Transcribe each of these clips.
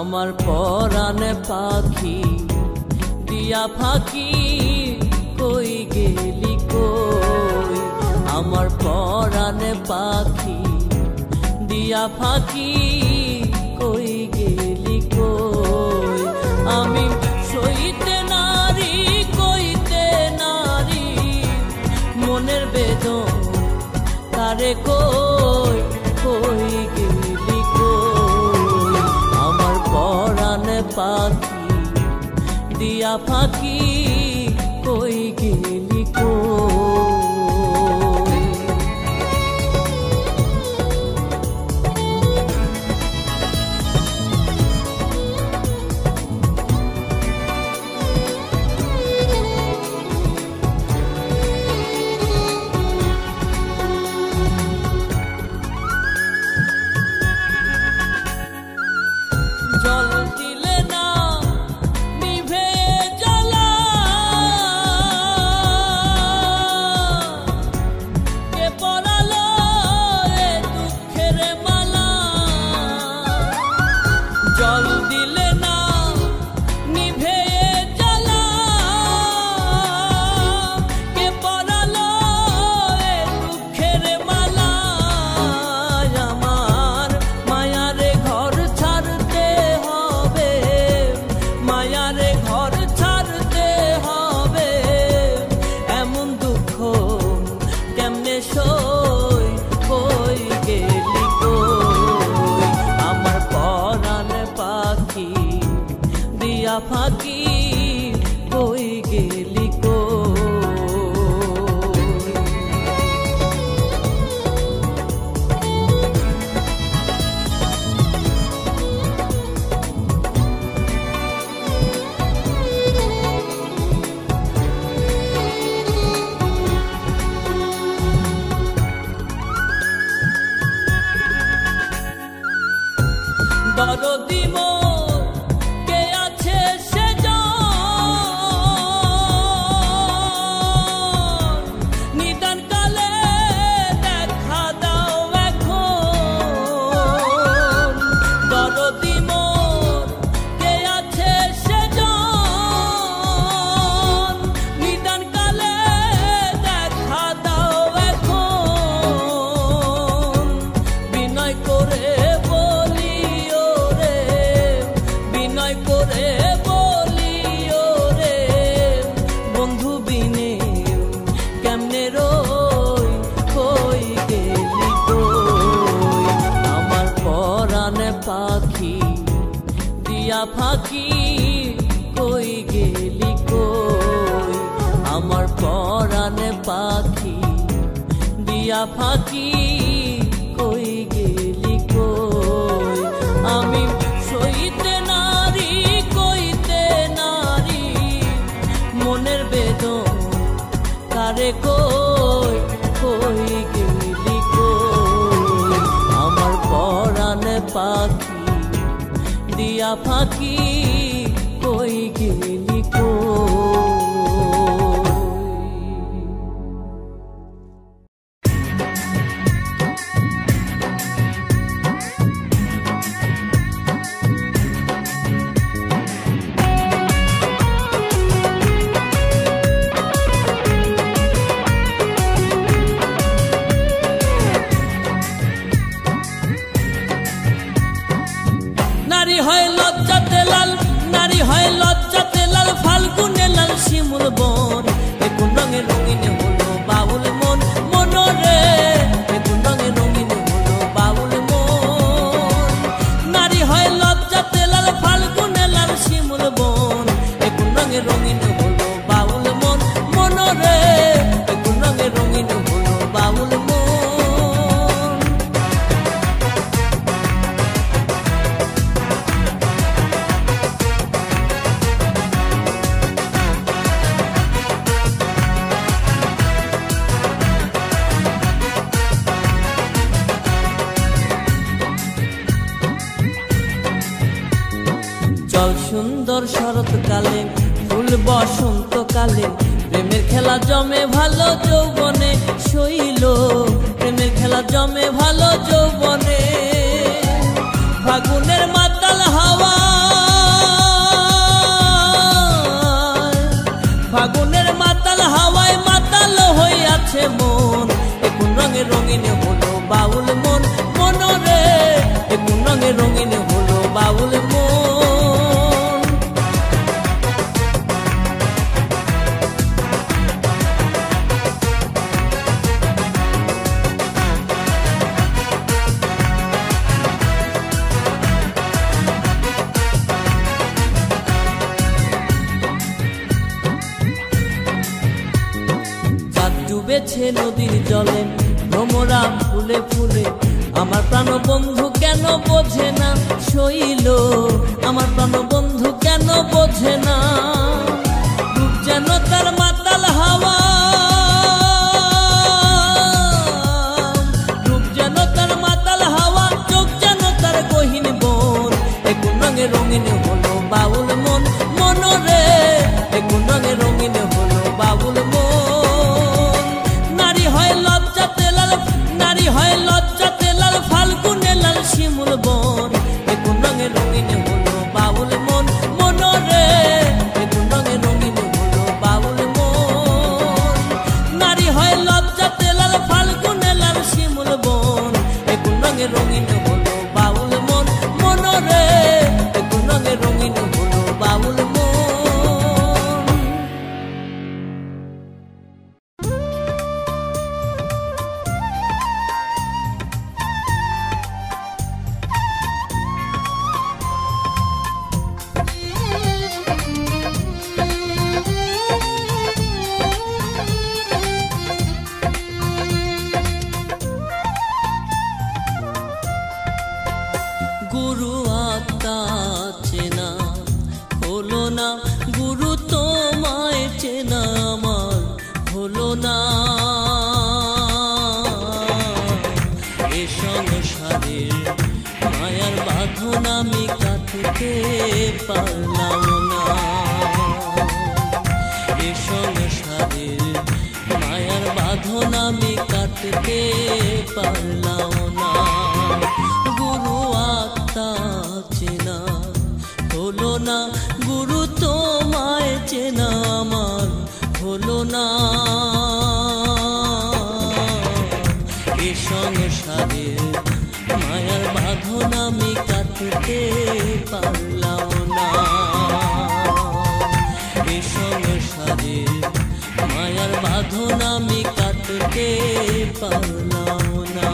আমার পরাণে পাখি দিয়া ফাঁকি কই গেলি কই আমার পরাণে পাখি দিয়া ফাঁকি কই গেলি কই আমি সইতে নারী কইতে নারী মনের বেদন তারে কই কই গেলি কই আমার পরাণে পাখি দিয়া ফাঁকি কই গেলি কই জল দিলে না নিভে জ্বালা কে পরালো এ দুঃখের মালা জল দিলে না নিভে জ্বালা কে পরালো এ দুঃখের মালা আমার মায়ারে ঘর ছাড়তে হবে মায়ারে ঘর ছাড়তে হবে এমন দুঃখ কেমনে সই কই গেলি কই আমার পরাণে পাখি দিয়া ফাঁকি কই গেলি কই দরদি মোর কে আছে সে জন নিদান কালে দেখা দাও এখন দরদি মোর কে আছে সে জন নিদান কালে দেখা দাও এখন বিনয় করে বিনয় করে বলিও রে বন্ধু বিনে কেমনে রই কই গেলি কই আমার পরাণে পাখি দিয়া ফাঁকি কই গেলি কই আমার পরাণে পাখি দিয়া ফাঁকি কই গেলি কই আমি সইতে নারী কইতে নারী মনের বেদন কারে কই কই গেলি কই আমার পরাণে পাখি দিয়া ফাঁকি কই গেলি কই নারী হয় লজ্জাতে লাল নারী হয় লজ্জাতে লাল ফাল্গুনে লাল শিমুল বন বেগুন রঙে রঙিন হলো বাউল মন মনরে বেগুন রঙে রঙিন হলো বাউল মন নারী হয় লজ্জাতে লাল ফাল্গুনে লাল শিমুল বন বেগুন রঙে রঙিন হলো বাউল মন মনরে বেগুন রঙে রঙিন হলো বাউল মন জল সুন্দর শরৎকালে ফুল বসন্তকালে প্রেমের খেলা জমে ভালো যৌবনে শৈল প্রেমের খেলা জমে ভালো যৌবনে ফাগুনের মাতাল হাওয়া নদীর জলে ভ্রমরা ফুলে ফুলে আমার প্রাণ বন্ধু কেন বোঝে না শৈল আমার প্রাণ বন্ধু কেন বোঝে না রূপ যেন তার মাতাল হাওয়া রূপ যেন তার মাতাল হাওয়া চোখ যেন তার গহীন বন কোন রঙে রঙিন হলো বাউল মন মনরে কোন রঙে রঙিন হলো বাউল মন নারী হয় লজ্জাতে লাল নারী হয় লজ্জাতে লাল ফাল্গুনে লাল শিমুল বন কোন রঙে রঙিন হলো বাউল মন মনরে কোন রঙে রঙিন হলো বাউল মন নারী হয় লজ্জাতে লাল ফাল্গুনে লাল শিমুল বন কোন রঙে রঙিন হলো বাউল মন মনরে কোন রঙে রঙিন হলো বাউল মন গুরু আত্মা চেনা হলো না গুরু তোমায় চেনা আমার হলো না এ সংসারের মায়ার বাঁধন আমি কাটতে পারলাম না এ সংসারের মায়ার বাঁধন আমি কাটতে পারলাম না গুরু আত্মা চেনা হলো না গুরু তোমায় চেনা আমার হলো না এ সংসারের মায়ার বাঁধন আমি কাটতে পারলাম না এ সংসারের মায়ার বাঁধন আমি কাটতে পারলাম না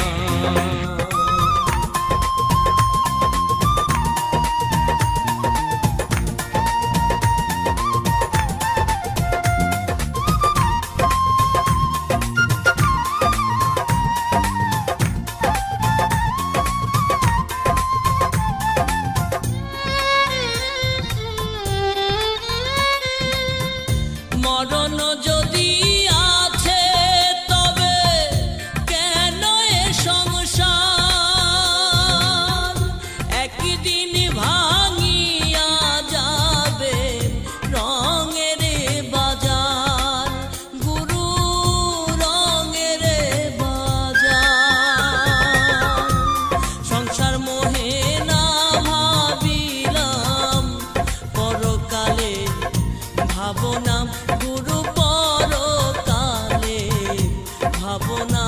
মরণ যদি আছে তবে কেন এ সংসার একদিন ভাঙিয়া যাবে রঙের বাজার গুরু রঙের বাজার সংসার মোহে না ভাবিলাম পরকালে ভাবনা গুরু পরকালে ভাবনা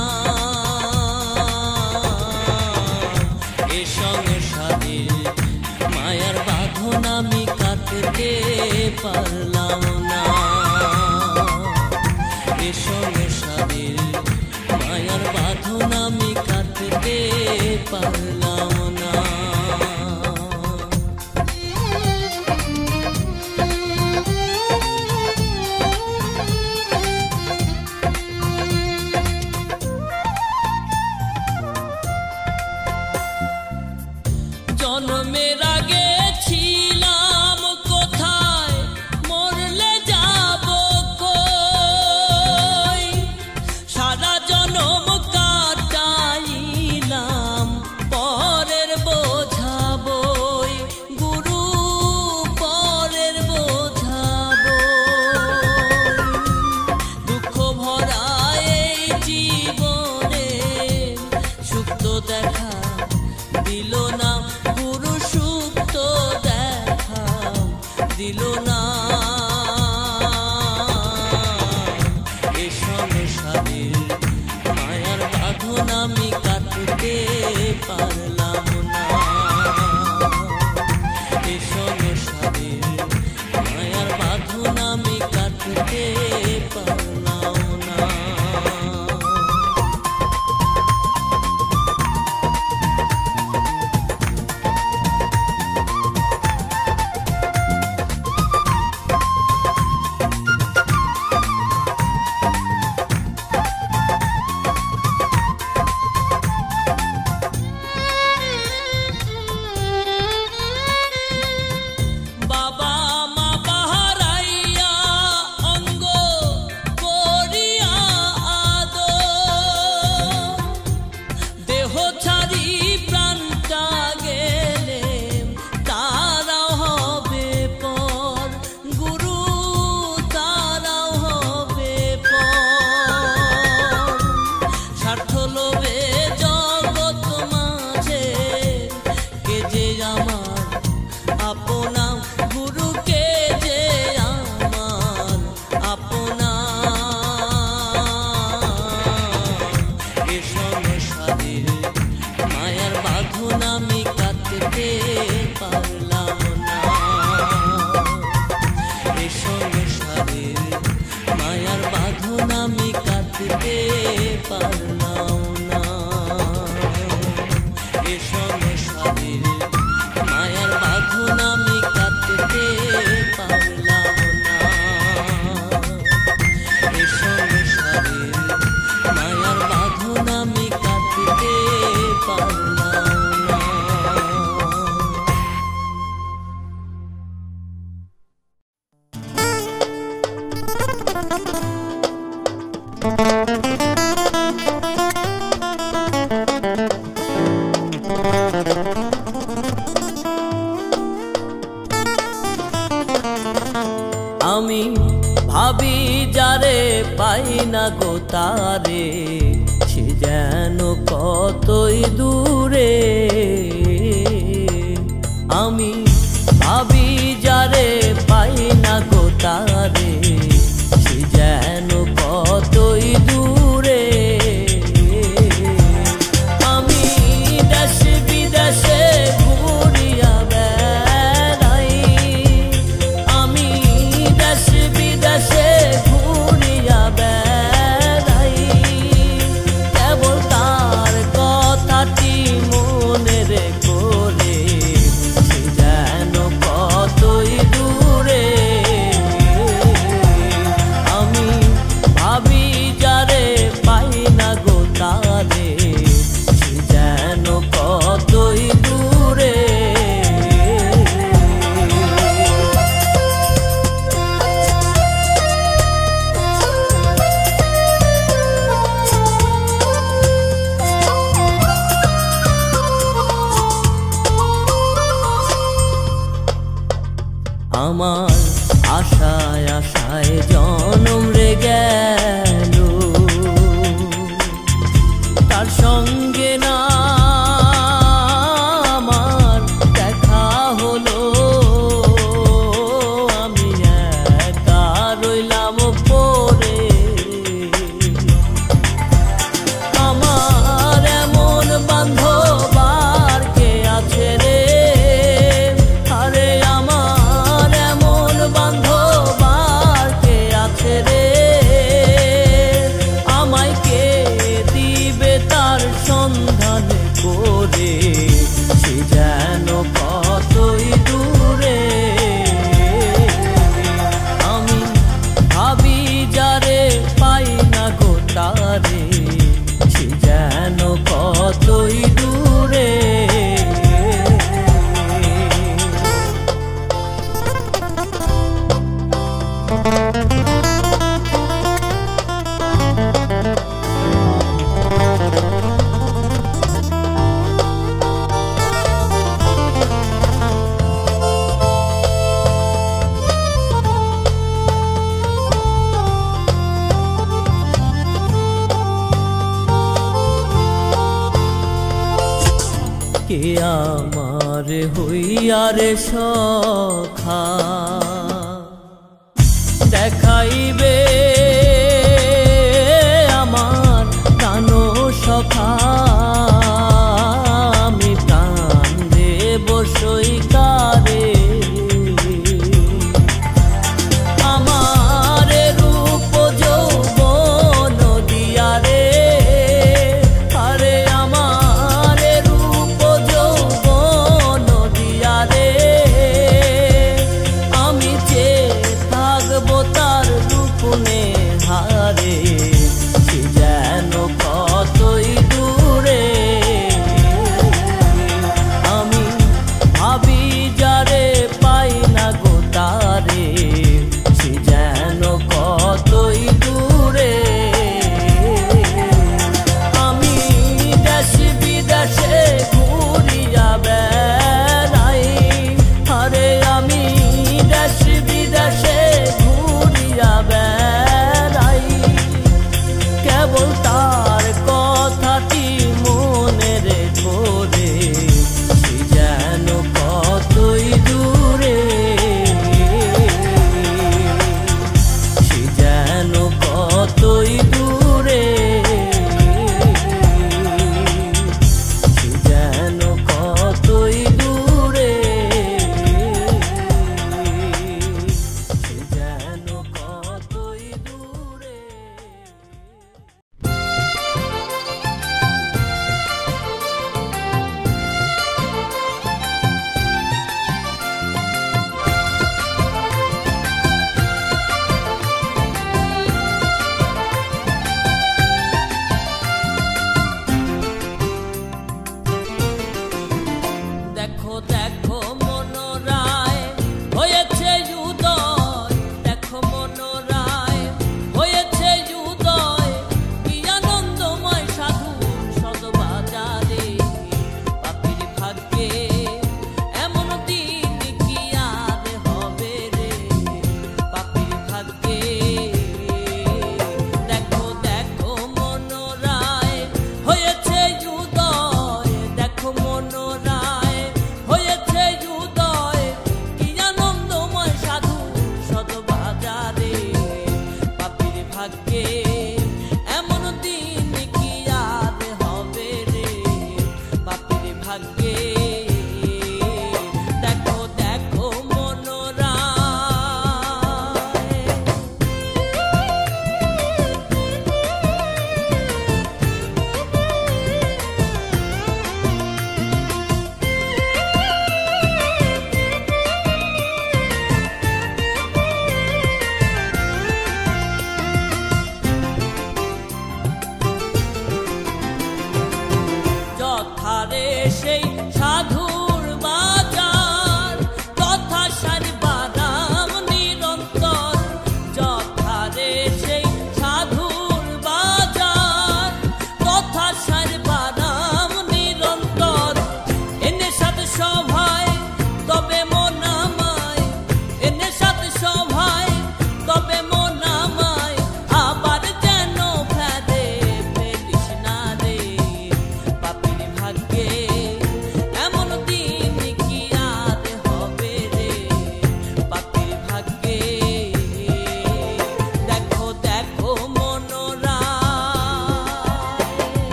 এ সংসারের মায়ার বাঁধন আমি কাটতে পারলাম না এ সংসারের মায়ার বাঁধন আমি কাটতে পারলাম না জন্মের আগে ছিলাম কোথায় মরলে যাব কই সারা জনম কাটাইলাম পরের বোঝা বই গুরু পরের বোঝা বই দুঃখ ভরা এই জীবনে সুখ তো দেখা দিল না গুরু সুখ তো দেখা দিল না এ সংসারের মায়ার বাঁধন আমি কাটতে পারলাম না এ সংসারের মায়ার বাঁধন আমি কাটতে পারলাম না না গো তারে, সে যেন কতই দূরে। আমি ভাবি যারে পাই না গো তারে, সে যেন কতই দূরে। আমি দেশ বিদেশে ঘুরিয়া বেড়াই, আমি দেশ বিদেশে ঘুরিয়া বেড়াই, কেবল তার কথাটি মনে রেখো রে, সে যেন কতই দূরে। আমি ভাবি যারে পাই না গো তারে, সে যেন কতই দূরে। আমার আশায় আশায় জনম রে গেল, তার সঙ্গে না আমার দেখা হলো। আমি একা রইলাম পড়ে, আমার এমন বান্ধব আর কে আছে রে। আরে আমার এমন বান্ধব আর কে আছে রে, আমায় কে দিবে তার সন্ধান করে, সে যেন কতই দূরে। আমি ভাবি যারে পাই না গো তারে, সে যেন কতই দূরে। কে আমার হইয়ারে সখা দেখাইবে আমার প্রাণ সখা। আমি প্রাণ দেব সইকারে, আমার রূপ যৌবন দিয়া রে। আরে আমার রূপ যৌবন দিয়া রে, আমি যে থাকবো তার রূপ নেহারে, সে যেন কতই দূরে।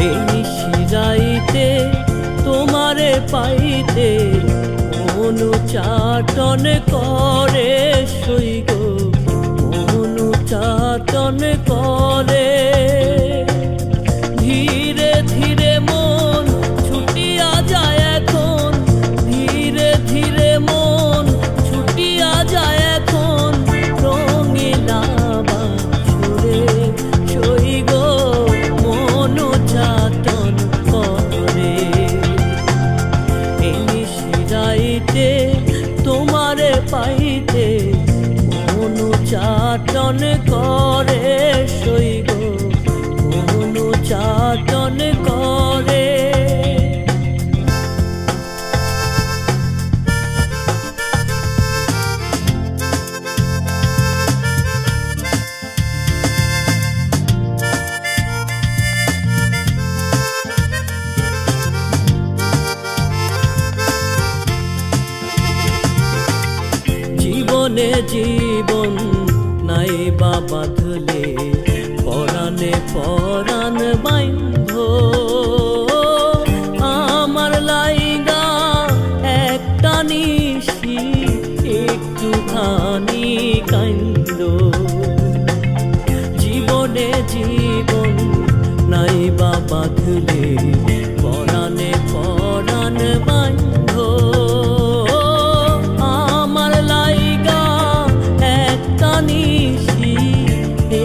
এই নিশিরাইতে তোমারে পাইতে অনুচাটন করে সইগ অনুচাটন করে ধীরে ধীরে মন ছুটিয়া যায় এখন ধীরে ধীরে মন ছুটিয়া যায় এখন রঙিলা বাছুরে সইগ অনুচাটন করে এই নিশিরাইতে তোমারে পাইতে অনুচাটন করে সইগ অনুচাটন করে জীবনে জীবন নাই বা বাঁধলে পরাণে পরাণ বাইন্ধ আমার লাইগা একটা নিশি একটুখানি কান্দ জীবনে জীবন নাই বা বাঁধলে পরাণে পরাণ বাইন্ধ আমার লাইগা একটা নিশি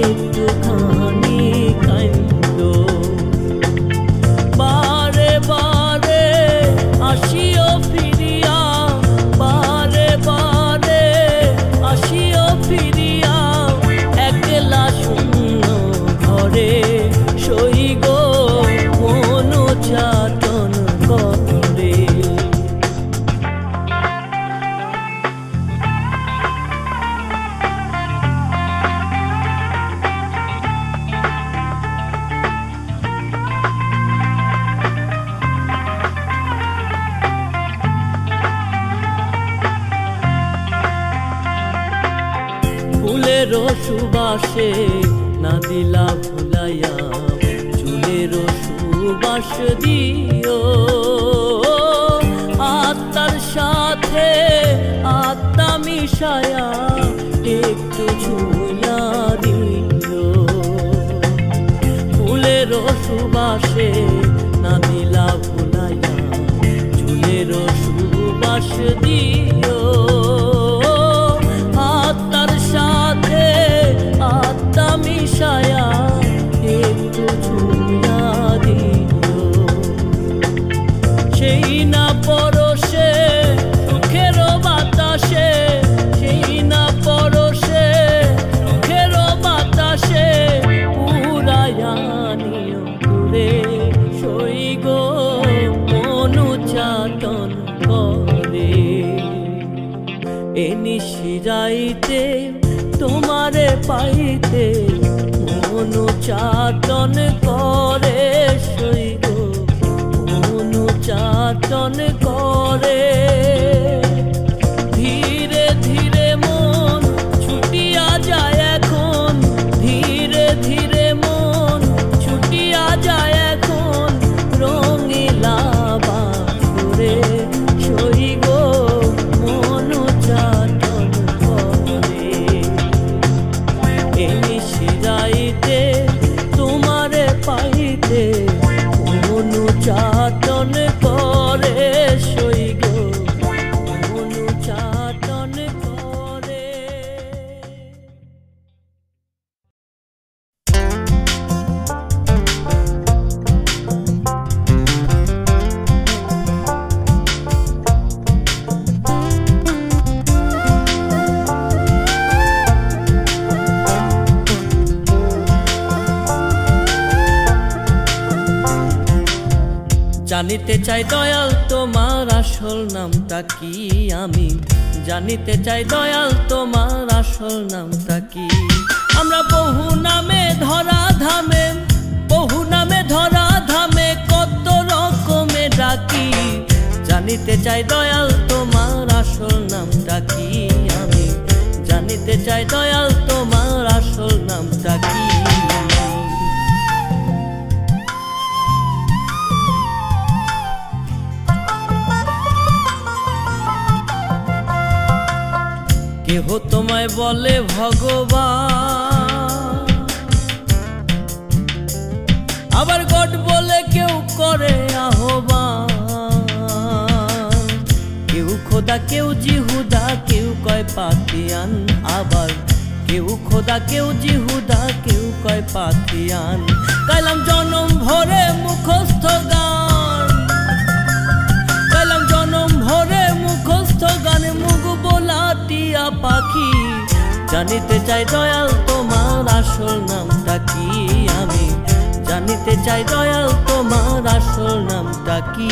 একটুখানি কান্দ বারে বারে আসিও ফিরিয়া বারে বারে আসিও ফিরিয়া একলা শূন্য ঘরে সইগ অনুচাটন করে ফুলের সুবাসে না দিলা ভুলাইয়া চুলের সুবাস দিও আত্মার সাথে আত্মা মিশায়া একটু ঝুলা দিও ফুলের সুবাসে না দিলা ভুলাইয়া চুলের সুবাস দিও আত্মার সাথে আত্মা মিশায়া একটু ঝুলা দিও সেই না পরশে সুখের বাতাসে সেই না পরশে সুখের বাতাসে উড়াইয়া নিও দূরে সইগ অনুচাটন করে এ নিশিরাইতে তোমারে পাইতে অনুচাটন করে সইগ অনুচাটন করে ধীরে ধীরে মন ছুটিয়া যায় এখন ধীরে ধীরে মন ছুটিয়া যায় এখন রঙিলা বাছুরে সইগ অনুচাটন করে এই নিশিরাইতে তোমারে পাইতে অনুচাটন করে সইগ অনুচাটন করে জানিতে চাই দয়াল তোমার আসল নামটা কি আমি জানিতে চাই দয়াল তোমার আসল নামটা কি আমরা বহু নামে ধরা ধামে কত রকমে ডাকি জানিতে চাই দয়াল তোমার আসল নামটা কি আমি জানিতে চাই দয়াল তোমার আসল নামটা কি কেহ তোমায় বলে ভগবান, আবার গড বলে কেউ করে আহ্বান। কেউ খোদা কেউ জিহুদা কেউ কয় পাতিয়ান, আবার কেউ খোদা কেউ জিহুদা কেউ কয় পাতিয়ান। গাইলাম জনম ভরে মুখস্থ গান, গাইলাম জনম ভরে মুখস্থ গান, মুখ বোলা টিয়া পাখি। জানিতে চাই দয়াল তোমার আসল নামটা কি, আমি জানিতে চাই দয়াল তোমার আসল নামটা কি।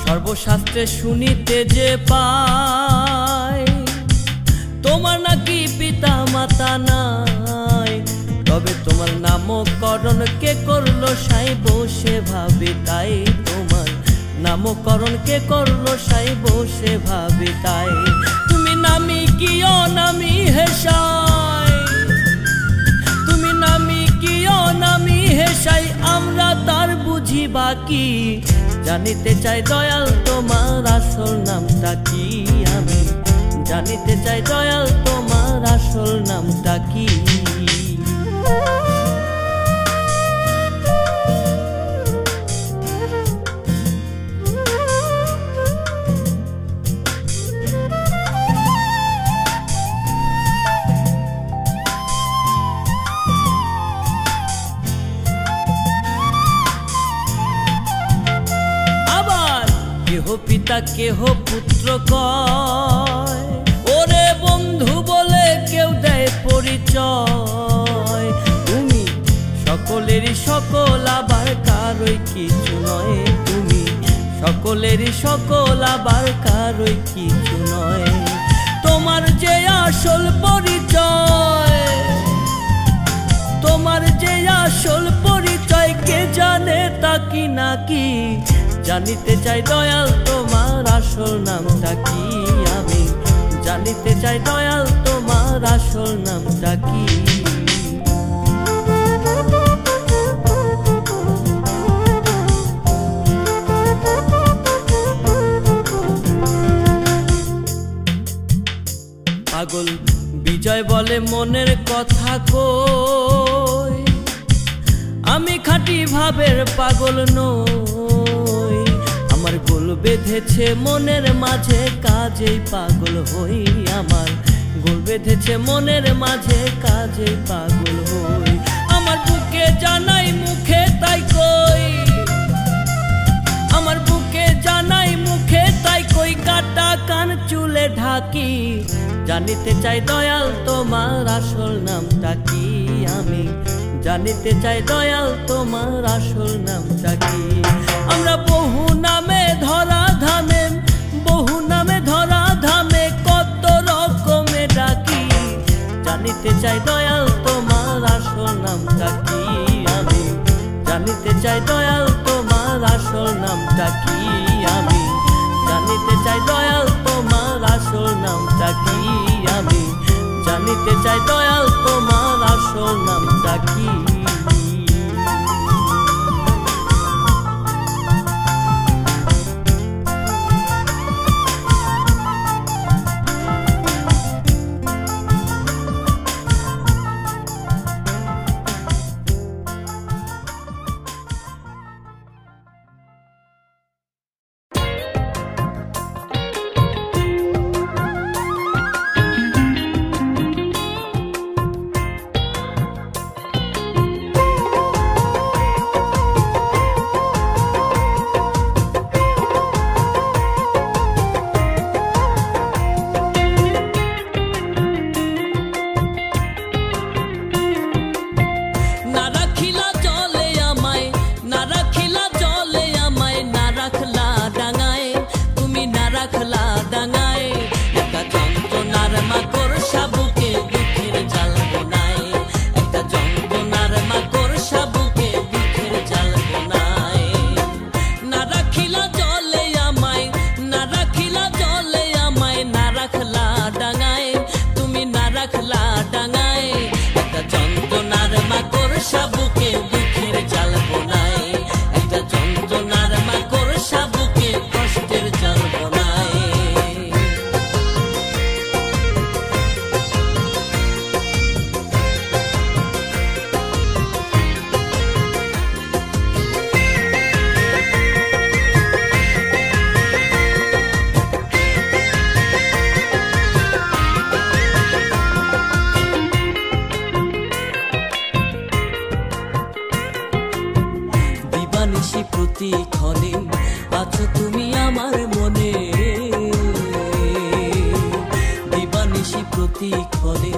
সর্বশাস্ত্রে শুনিতে যে পাই, তোমার নাকি পিতা মাতা নাই। তবে তোমার নামকরণ কে করলো সাই বসে ভাবি তাই, তোমার নামকরণ কে করলো সাই বসে ভাবি তাই। তুমি নামি কি অনামি হেসাই, তুমি নামি কি অনামি হেসাই, আমরা তার বুঝি বাকি। জানিতে চাই দয়াল তোমার আসল নামটা কি, আমি জানিতে চাই দয়াল তোমার আসল নামটা কি। কেহ পিতা কেহ পুত্র কয়, ওরে বন্ধু বলে কেউ দেয় পরিচয়। তুমি সকলেরই সকল আবার কারই কিছু নয়, তুমি সকলেরই সকল আবার কারই কিছু নয়। তোমার যে আসল পরিচয়, তোমার যে আসল পরিচয় কে জানে তা কি নাকি। জানিতে চাই দয়াল তোমার আসল নামটা কি, আমি জানিতে চাই দয়াল তোমার আসল নামটা কি। পাগল বিজয় বলে মনের কথা কই, আমি খাঁটি ভাবের পাগল নই। আমার গোল বেঁধেছে মনের মাঝে কাজেই পাগল হই, আমার গোল বেঁধেছে মনের মাঝে কাজেই পাগল হই। আমার বুকে জানাই মুখে তাই কই, আমার বুকে জানাই মুখে তাই কই, কাটা কান চুলে ঢাকি। জানিতে চাই দয়াল তোমার আসল নামটা কি, আমি জানিতে চাই দয়াল তোমার আসল নামটা কি। আমরা বহু নামে ধরা ধামে, বহু নামে ধরা ধামে কত রকমে ডাকি। জানিতে চাই দয়াল তোমার আসল নামটা কি, আমি জানিতে চাই দয়াল তোমার আসল নামটা কি। আমি জানিতে চাই দয়াল তোমার আসল নামটা কি, আমি জানিতে চাই দয়াল তোমার আসল নামটা কি। প্রতিক্ষণে আছো তুমি আমার মনে, দিবানিশি প্রতিক্ষণে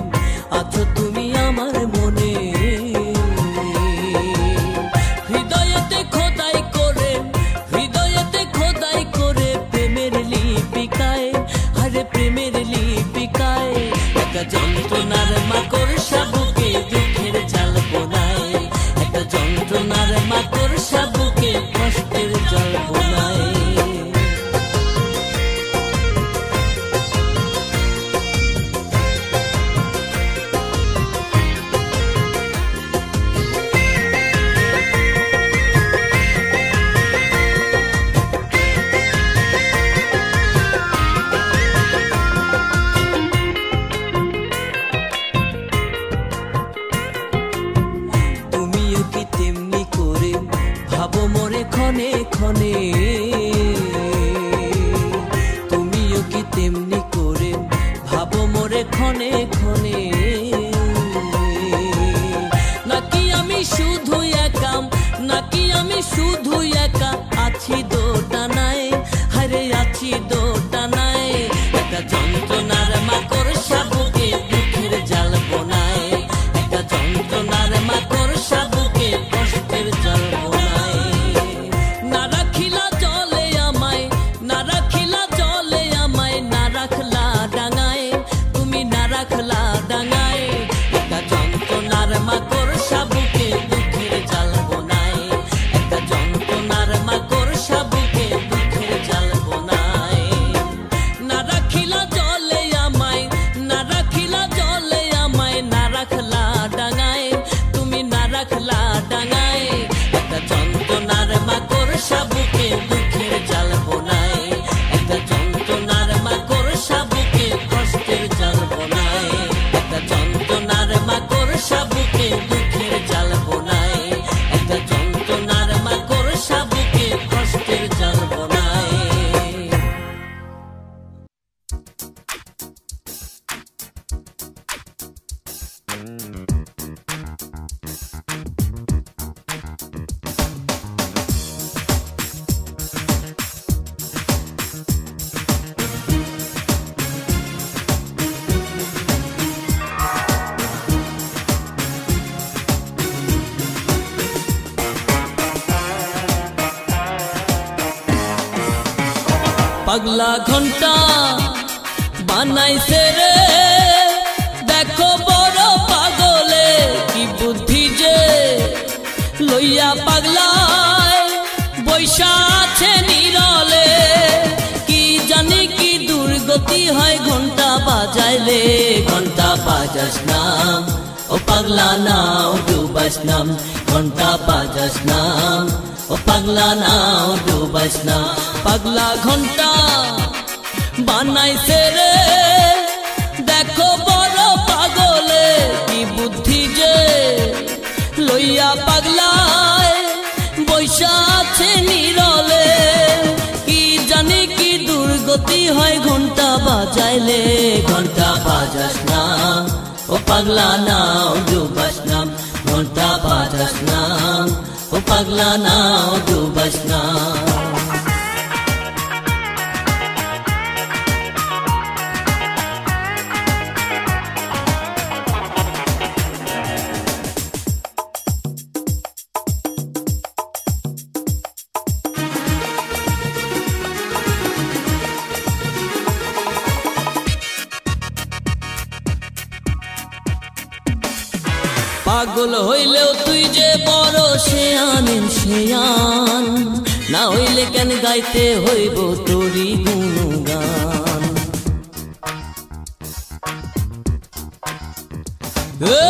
আছো তুমি আমার মনে। হৃদয়েতে খোদাই করে, হৃদয়েতে খোদাই করে প্রেমের লিপিকায়, আরে প্রেমের লিপিকায় একটা যন্ত্রণার মাকড়সা বুকে দুঃখের জাল বোনায়, একটা যন্ত্রণার মাকড়সা বুকে কষ্টের জাল বোনায়। ক্ষণে ক্ষণে তুমিও কি তেমনি করে ভাবো মোরে ক্ষণে ক্ষণে, নাকি আমি শুধু একা, নাকি আমি শুধু একা আছি দোটানায়, হারে আছি দোটানায় একটা যন্ত্রণার মাকড়সা বুকে দুঃখের জাল বোনায়, একটা যন্ত্রণার মাকড়সা বুকে কষ্টের জাল বোনায়। না রাখিলা জলে আমায়, না রাখিলা জলে আমায়, না রাখলা ডাঙায় তুমি, না রাখলা ডাঙায় একটা যন্ত্রণার মাকড়সা বুকে দুঃখের জাল বোনায়, একটা যন্ত্রণার মাকড়সা বুকে দুঃখের জাল বোনায়। না রাখিলা জলে আমায়, না রাখিলা জলে আমায়, না রাখলা ডাঙায় তুমি, না রাখলা ডাঙায় একটা যন্ত্রণার মাকড়সা বুকে দুঃখের জাল বোনায়, একটা যন্ত্রণার মাকড়সা বুকে কষ্টের জাল বোনায়, একটা যন্ত্রণার মাকড়সা বুকে দুঃখের জাল বোনায়, একটা যন্ত্রণার মাকড়সা বুকে কষ্টের জাল বোনায়। পাগলা ঘন্টা বানাইছে রে দেখো বড় পাগলে, কি বুদ্ধি যে লইয়া পাগলায় বৈশা আছে নিরলে, কি জানি কি দুর্গতি হয় ঘন্টা বাজাইলে। ঘন্টা বাজাস না ও পাগলা নাও ডুবাস নাম, ঘন্টা বাজাস না ও পাগলা নাও ডুবাস না। পাগলা ঘন্টা বানাইছে রে দেখো বড় পাগলে, কি বুদ্ধি যে লইয়া পাগলায় বৈশা আছে নিরলে, কি জানি কি দুর্গতি হয় ঘন্টা বাজাইলে। ঘন্টা বাজাস না ও পাগলা নাও ডুবাস নাম, ঘন্টা বাজাস না ও পাগলা নাও ডুবাস না। পাগল হইলেও তুই যে বড় শেয়ানের শেয়ান, না হইলে কেন গাইতে হইব তোরি গুণগান।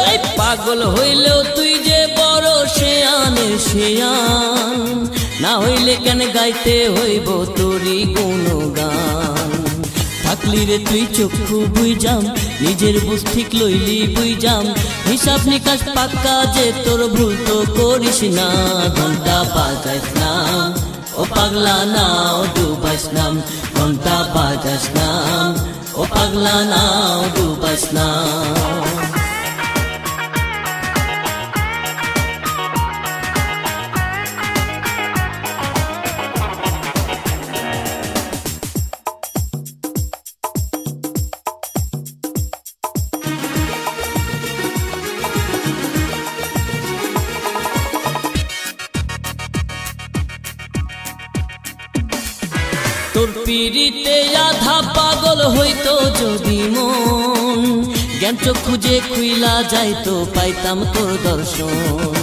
এই পাগল হইলেও তুই যে বড় শেয়ানের শেয়ান, না হইলে কেন গাইতে হইব তোরি গুণগান। থাকলি রে তুই চক্ষু বুইজাম, নিজের বুঝ ঠিক লইলি বুইজাম, হিসাব নিকাশ পাক্কা যে তোর ভুল তো করিস না। ঘন্টা বাজাস না ও পাগলা নাও ডুবাস নাম, ঘন্টা বাজাস না ও পাগলা নাও ডুবাস না। তোর পিড়িতে আধা পাগল হইতো যদি মন, জ্ঞান চোখ খুঁজে খুইলা যাইতো পাইতাম তোর দর্শন।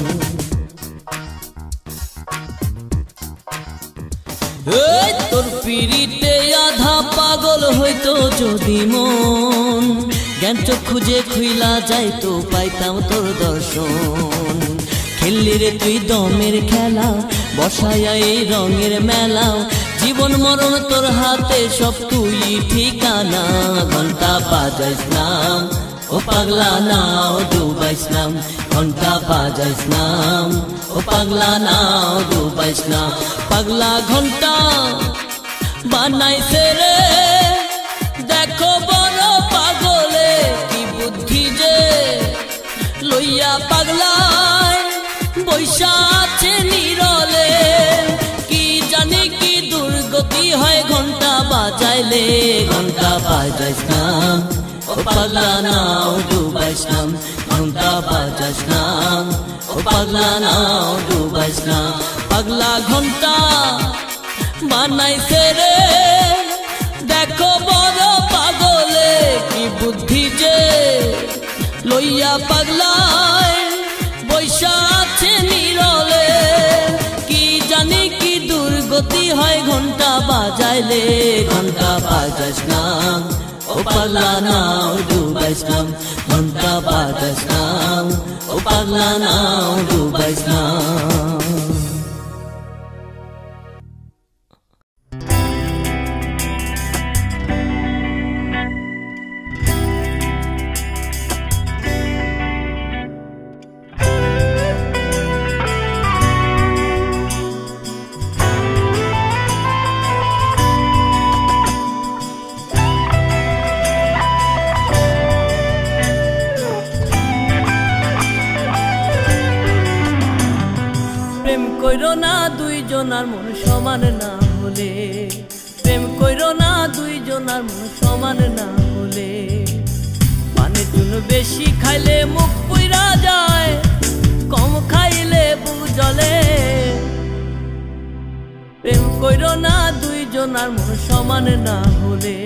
তোর পিড়িতে আধা পাগল হইতো যদি মন, জ্ঞান চোখ খুঁজে খুইলা যাইতো পাইতাম তোর দর্শন। খেললি রে তুই দমের খেলা, বসায়া এই রঙের মেলা, জীবন মরণ তোর হাতে সব তুই ঠিকানা। ঘন্টা বাজাইস নাম ও পাগলা নাও ডুবাইস নাম, ঘন্টা বাজাইস নাম ও পাগলা নাও ডুবাইস নাম। পাগলা ঘন্টা বানাইছে রে দেখো বড় পাগলে, কি বুদ্ধি যে লইয়া পাগলায় বৈশা আছে নিরলে। কি জানি কি দুর্গতি হয় ঘন্টা বাজাইলে, ঘন্টা বাজাইস নাম ও পাগলা নাও ডুবাইস নাম, ঘন্টা বাজাইস নাম ও পাগলা নাও ডুবাইস নাম। পাগলা ঘন্টা বানাইছে রে দেখো বড় পাগলে, কি বুদ্ধি যে লইয়া পাগলায় বৈশা আছে নিরলে। কি জানি কি দুর্গতি হয় ঘন্টা বাজাইলে, ঘন্টা বাজাইস নাম ও পাগলা নাও ডুবাইস নাম, ঘন্টা বাজাইস নাম ও পাগলা নাও ডুবাইস নাম। প্রেম কইরো না দুইজনার মন সমান না হলে, প্রেম কইরো না দুইজনার মন সমান না হলে। পানের চুন বেশি খাইলে মুখ পুইরা যায়, কম খাইলে বুক জ্বলে। প্রেম কইরো না দুইজনার মন সমান না হলে,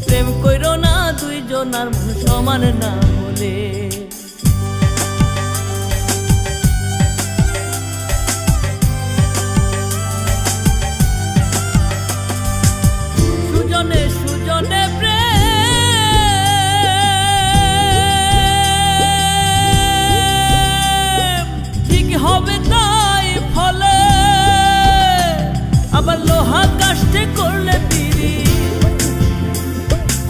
প্রেম কইরো না দুইজনার মন সমান না হলে। সুজনে সুজনে প্রেম ঠিক হবে তাই ফলে, আবার লোহা কাষ্টে করলে পিরিত,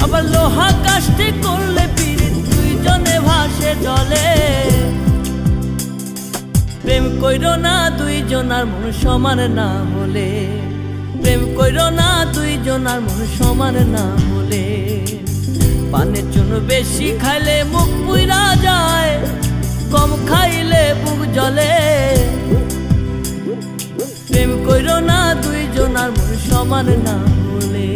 আবার লোহা কাষ্টে করলে পিরিত দুইজনে ভাসে জলে। প্রেম কইরো না দুইজনার মন সমান না হলে, প্রেম কইরো না দুইজনার মন সমান না হলে। পানের চুন বেশি খাইলে মুখ পুইরা যায়, কম খাইলে বুক জ্বলে। প্রেম কইরো না দুইজনার মন সমান না হলে।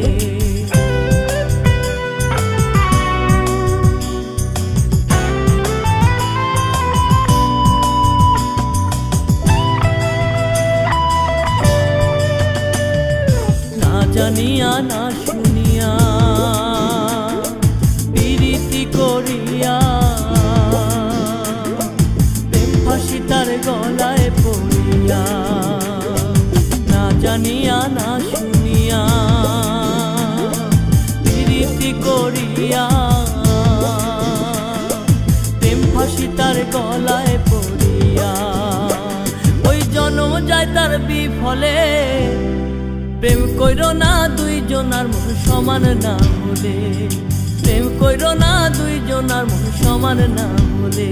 জানিয়া না শুনিয়া প্রীতি করিয়া, প্রেম ফাঁসি তার গলায় পড়িয়া। না জানিয়া না শুনিয়া প্রীতি করিয়া, প্রেম ফাঁসি তার গলায় পড়িয়া। ওই জন্ম যায় তার বিফলে, প্রেম কইরো না দুইজনার মন সমান না হলে, প্রেম কইরো না দুইজনার মন সমান না হলে।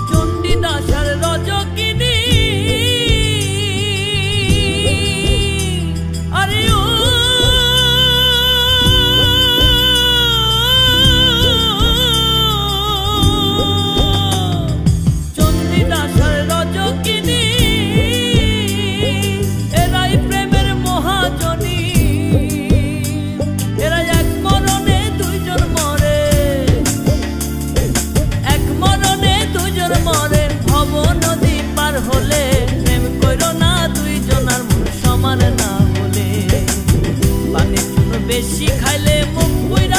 চণ্ডীদাসার রজকিনী আরে ও চণ্ডীদাসার প্রেম কইরো না দুইজনার মন সমান না হলে। পানির চুন বেশি খাইলে মুখ পুইরা